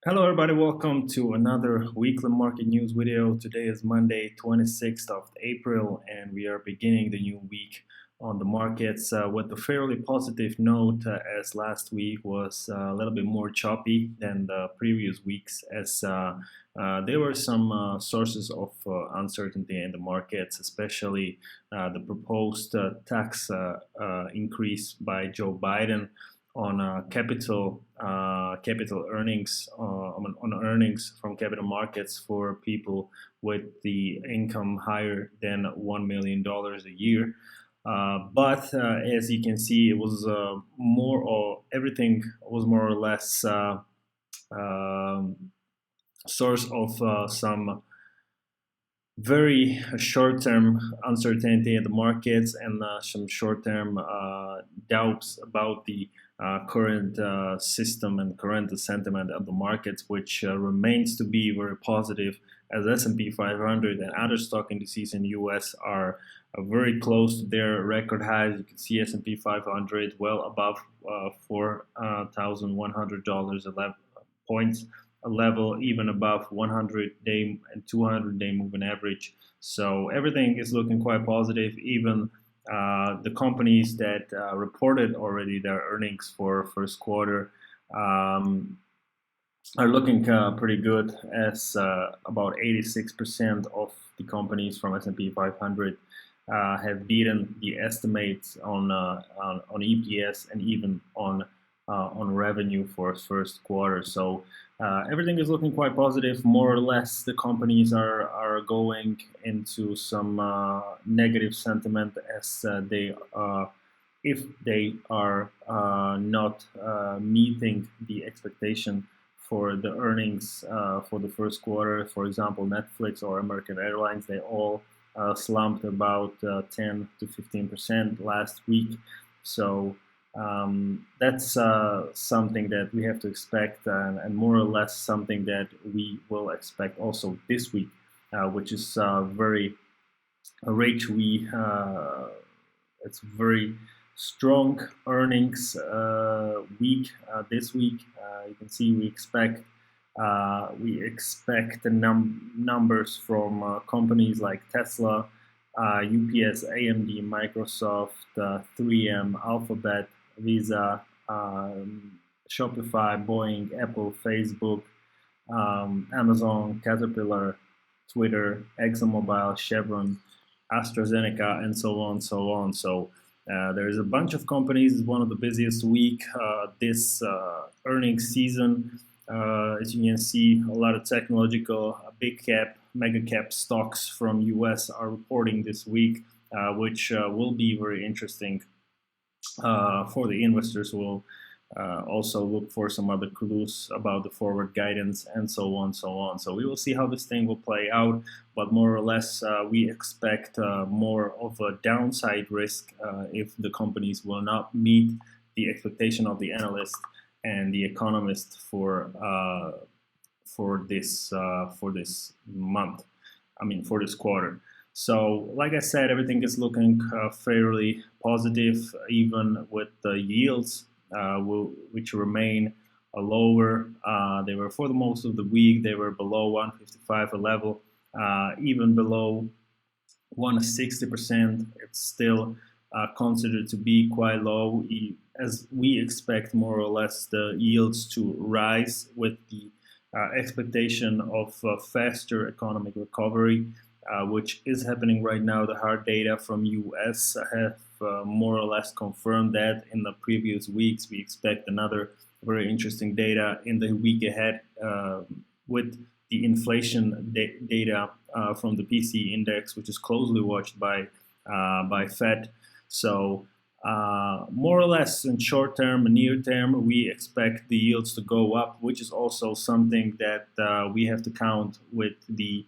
Hello, everybody. Welcome to another weekly market news video. Today is Monday, 26th of April, and we are beginning the new week on the markets with a fairly positive note, as last week was a little bit more choppy than the previous weeks, as there were some sources of uncertainty in the markets, especially the proposed tax increase by Joe Biden on capital earnings on earnings from capital markets for people with the income higher than $1 million a year. But as you can see, it was more or everything was more or less source of some very short-term uncertainty in the markets and some short-term doubts about the current system and current sentiment of the markets, which remains to be very positive, as S&P 500 and other stock indices in the U.S. are very close to their record highs. You can see S&P 500 well above $4,100 points, a level even above 100-day and 200-day moving average. So everything is looking quite positive. Even the companies that reported already their earnings for first quarter are looking pretty good, as about 86% of the companies from S&P 500 have beaten the estimates on EPS and even on revenue for first quarter. So everything is looking quite positive. More or less, the companies are going into some negative sentiment, as if they are not meeting the expectation for the earnings for the first quarter. For example, Netflix or American Airlines, they all slumped about 10 to 15% last week. So that's something that we have to expect, and more or less something that we will expect also this week, which is very rich. It's very strong earnings week this week. You can see we expect the numbers from companies like Tesla, UPS, AMD, Microsoft, 3M, Alphabet, Visa, Shopify, Boeing, Apple, Facebook, Amazon, Caterpillar, Twitter, ExxonMobil, Chevron, AstraZeneca, and so on, so on. So there's a bunch of companies. It's one of the busiest week this earnings season. As you can see, a lot of technological, big cap, mega cap stocks from US are reporting this week, which will be very interesting for the investors. Who will also look for some other clues about the forward guidance and so on, so on. So we will see how this thing will play out, but more or less we expect more of a downside risk if the companies will not meet the expectation of the analyst and the economist for this month. I mean, for this quarter. So, like I said, everything is looking fairly positive, even with the yields, which remain lower. They were, for the most of the week, they were below 155 a level, even below 160%. It's still considered to be quite low, as we expect more or less the yields to rise with the expectation of faster economic recovery, which is happening right now. The hard data from US have more or less confirmed that. In the previous weeks, we expect another very interesting data in the week ahead with the inflation data from the PCE index, which is closely watched by Fed. So more or less in short term and near term, we expect the yields to go up, which is also something that we have to count with the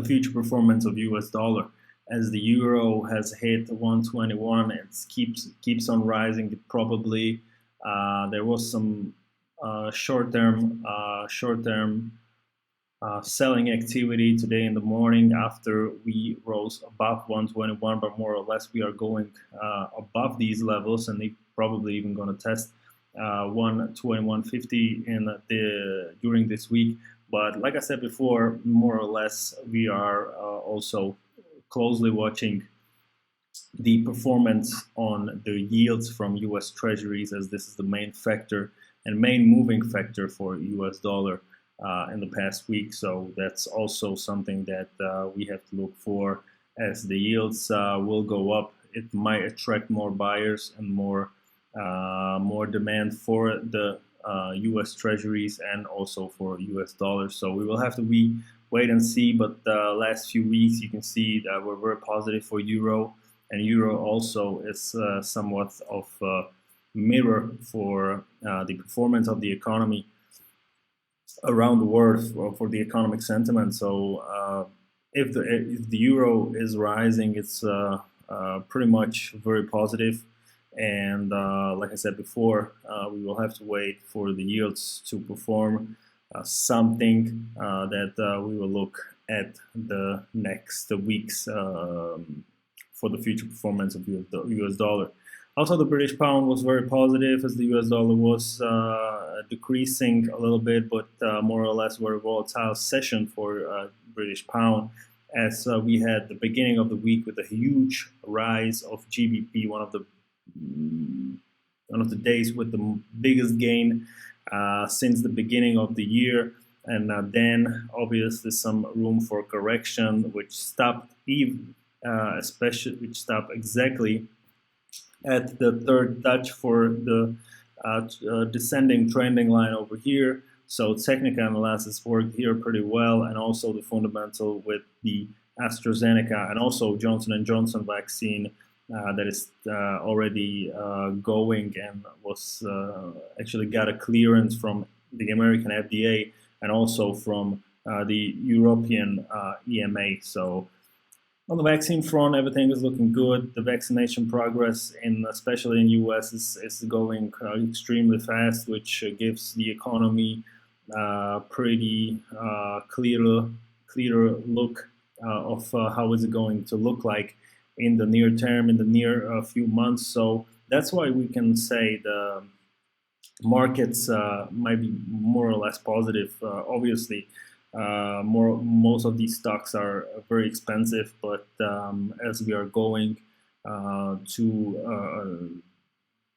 future performance of US dollar. As the euro has hit 121, it keeps on rising. Probably there was some short-term selling activity today in the morning after we rose above 121, but more or less we are going above these levels, and they probably even going to test 120 150 during this week. But like I said before, more or less we are also closely watching the performance on the yields from U.S. Treasuries, as this is the main factor and main moving factor for U.S. dollar in the past week. So that's also something that we have to look for. As the yields will go up, it might attract more buyers and more demand for the U.S. Treasuries and also for U.S. dollars. So we will have to wait and see. But the last few weeks, you can see that we're very positive for euro, and euro also is somewhat of a mirror for the performance of the economy around the world, for the economic sentiment. So if the euro is rising, it's pretty much very positive. And like I said before, we will have to wait for the yields to perform something that we will look at the next weeks for the future performance of US dollar. Also, the British pound was very positive, as the US dollar was decreasing a little bit, but more or less very volatile session for British pound, as we had the beginning of the week with a huge rise of GBP, one of the days with the biggest gain since the beginning of the year. And then obviously some room for correction, which stopped exactly at the third touch for the descending trending line over here. So technical analysis worked here pretty well, and also the fundamental with the AstraZeneca and also Johnson & Johnson vaccine that is already going and was actually got a clearance from the American FDA and also from the European EMA. So on the vaccine front, everything is looking good. The vaccination progress, especially in US, is going extremely fast, which gives the economy pretty clearer look of how is it going to look like in the near term, in the near few months. So that's why we can say the markets might be more or less positive. Obviously, most of these stocks are very expensive, but as we are going to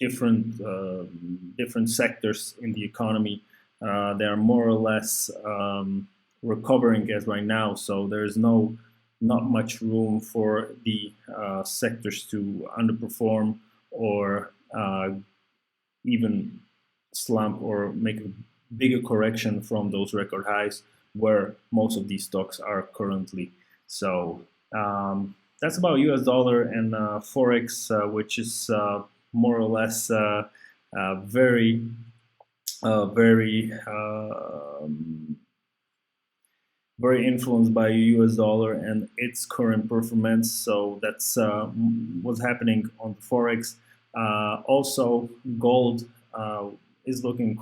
different sectors in the economy, they are more or less recovering as right now. So there is not much room for the sectors to underperform or even slump or make a bigger correction from those record highs where most of these stocks are currently. So that's about US dollar and Forex, which is more or less very influenced by US dollar and its current performance. So that's what's happening on the Forex. Also, gold is looking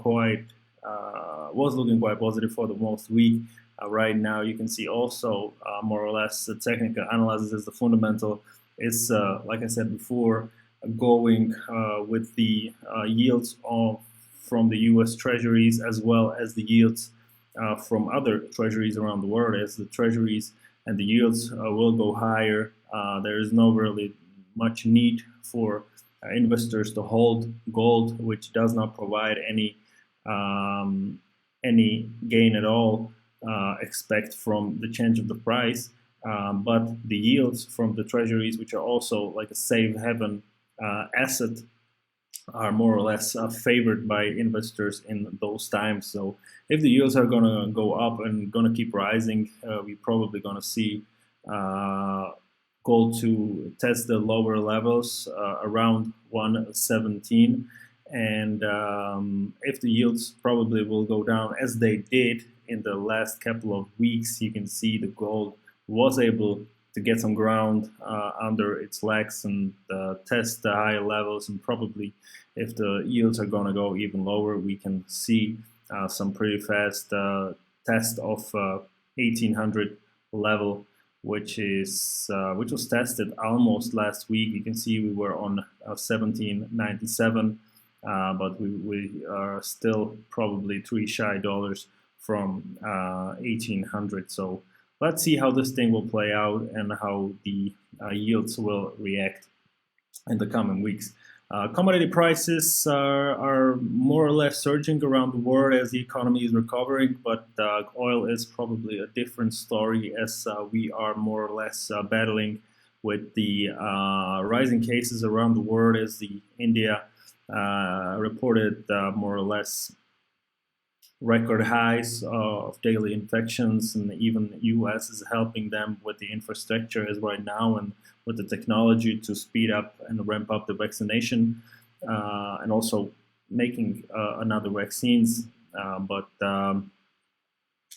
was looking quite positive for the most week. Right now, you can see also more or less the technical analysis as the fundamental is, like I said before, going with the yields from the U.S. Treasuries as well as the yields from other treasuries around the world. As the treasuries and the yields will go higher, there is no really much need for investors to hold gold, which does not provide any gain at all expect from the change of the price. But the yields from the treasuries, which are also like a safe haven asset, are more or less favored by investors in those times. So if the yields are going to go up and going to keep rising, we're probably going to see gold to test the lower levels around 117. And if the yields probably will go down as they did in the last couple of weeks, you can see the gold was able to get some ground under its legs and test the higher levels. And probably if the yields are going to go even lower, we can see some pretty fast test of 1800 level, which was tested almost last week. You can see we were on 1797 but we are still probably $3 shy from 1800. So let's see how this thing will play out and how the yields will react in the coming weeks. Commodity prices are more or less surging around the world as the economy is recovering, but oil is probably a different story as we are more or less battling with the rising cases around the world as the India reported more or less record highs of daily infections, and even US is helping them with the infrastructure as right now and with the technology to speed up and ramp up the vaccination and also making another vaccines. But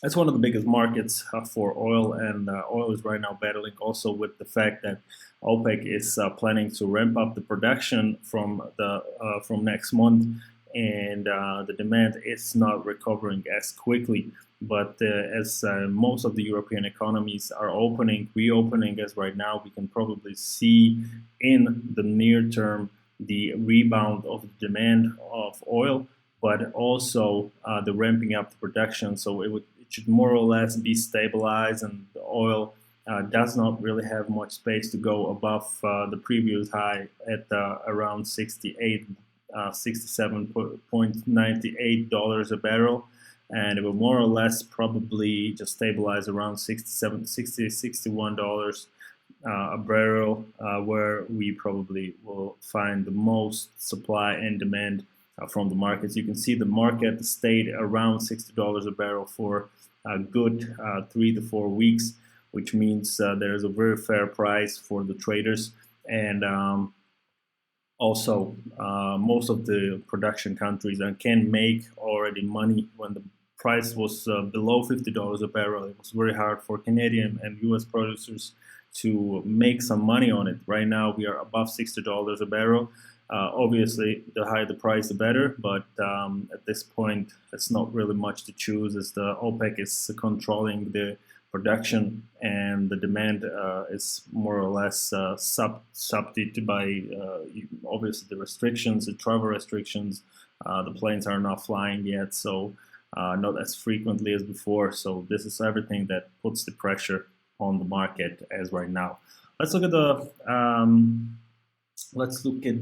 it's one of the biggest markets for oil, and oil is right now battling also with the fact that OPEC is planning to ramp up the production from next month, and the demand is not recovering as quickly. But as most of the European economies are reopening as right now, we can probably see in the near term the rebound of the demand of oil, but also the ramping up the production. So it should more or less be stabilized, and the oil does not really have much space to go above the previous high at around $67.98 a barrel, and it will more or less probably just stabilize around $61 a barrel, where we probably will find the most supply and demand from the markets. You can see the market stayed around $60 a barrel for a good 3 to 4 weeks, which means there is a very fair price for the traders. And also, most of the production countries can make already money. When the price was below $50 a barrel, it was very hard for Canadian and US producers to make some money on it. Right now, we are above $60 a barrel. Obviously, the higher the price, the better. But at this point, it's not really much to choose, as the OPEC is controlling the production, and the demand is more or less substituted by obviously the restrictions, the travel restrictions. The planes are not flying yet, so not as frequently as before. So this is everything that puts the pressure on the market as right now. Let's look at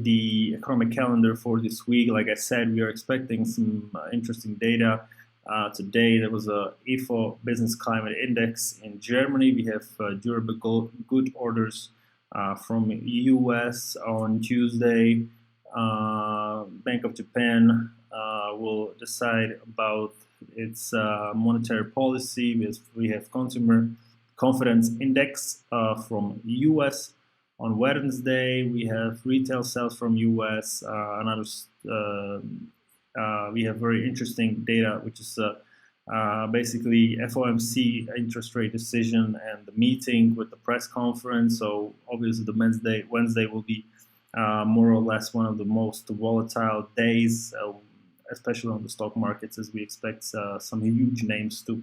the economic calendar for this week. Like I said, we are expecting some interesting data. Today there was a IFO Business Climate Index in Germany. We have durable good orders from US on Tuesday. Bank of Japan will decide about its monetary policy. We have consumer confidence index from US on Wednesday. We have retail sales from US. We have very interesting data, which is basically FOMC interest rate decision and the meeting with the press conference. So obviously the Wednesday will be more or less one of the most volatile days, especially on the stock markets, as we expect some huge names to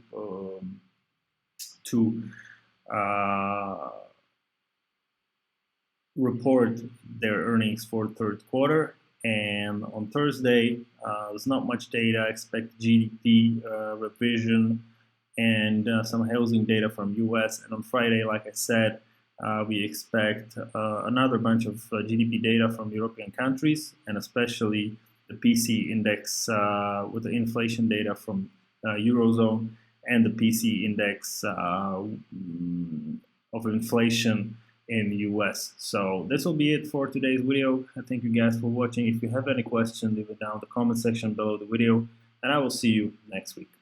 report their earnings for the third quarter. And on Thursday, there's not much data. I expect GDP revision and some housing data from US. And on Friday, like I said, we expect another bunch of GDP data from European countries, and especially the PC index with the inflation data from Eurozone, and the PC index of inflation in the US. So this will be it for today's video. I thank you guys for watching. If you have any questions, leave it down in the comment section below the video, and I will see you next week.